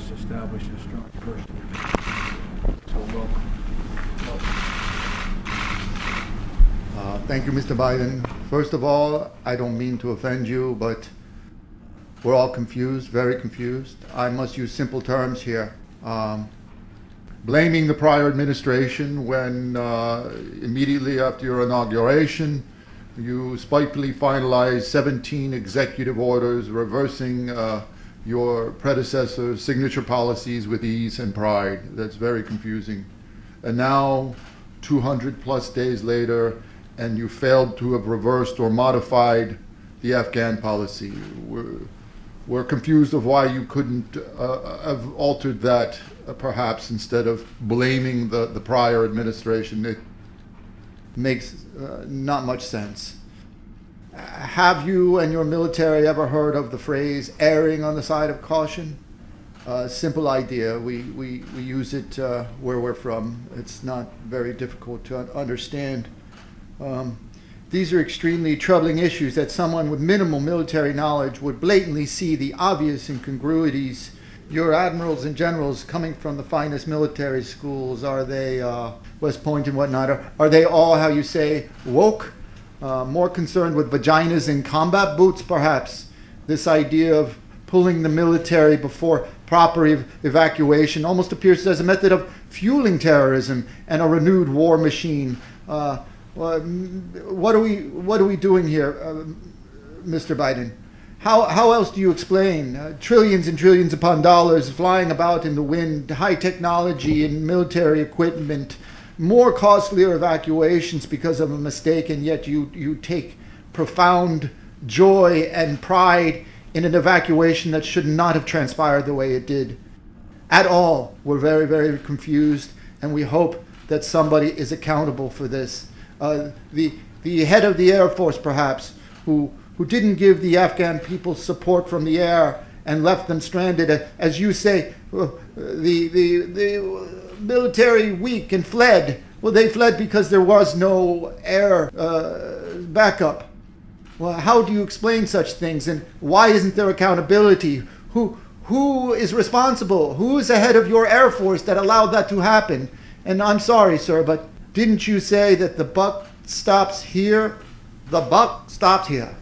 us established a strong personal relationship. So welcome. Thank you, Mr. Biden. First of all, I don't mean to offend you, but we're all confused, very confused. I must use simple terms here. Blaming the prior administration when immediately after your inauguration, you spitefully finalized 17 executive orders reversing your predecessor's signature policies with ease and pride. That's very confusing. And now, 200 plus days later, and you failed to have reversed or modified the Afghan policy. We're confused of why you couldn't have altered that, perhaps, instead of blaming the prior administration. It makes not much sense. Have you and your military ever heard of the phrase erring on the side of caution? Simple idea. We use it where we're from. It's not very difficult to understand. These are extremely troubling issues that someone with minimal military knowledge would blatantly see the obvious incongruities. Your admirals and generals coming from the finest military schools, are they, West Point and whatnot, are they all, how you say, woke? More concerned with vaginas and combat boots, perhaps? This idea of pulling the military before proper evacuation almost appears as a method of fueling terrorism and a renewed war machine. What are we doing here, Mr. Biden? How else do you explain trillions and trillions upon dollars flying about in the wind, high technology and military equipment, more costlier evacuations because of a mistake, and yet you take profound joy and pride in an evacuation that should not have transpired the way it did? At all. We're very, very confused, and we hope that somebody is accountable for this. The head of the Air Force, perhaps, who didn't give the Afghan people support from the air and left them stranded. As you say, the military weak and fled. Well, they fled because there was no air backup. Well, how do you explain such things, and why isn't there accountability? Who is responsible? Who is the head of your Air Force that allowed that to happen? And I'm sorry, sir, but didn't you say that the buck stops here? The buck stops here.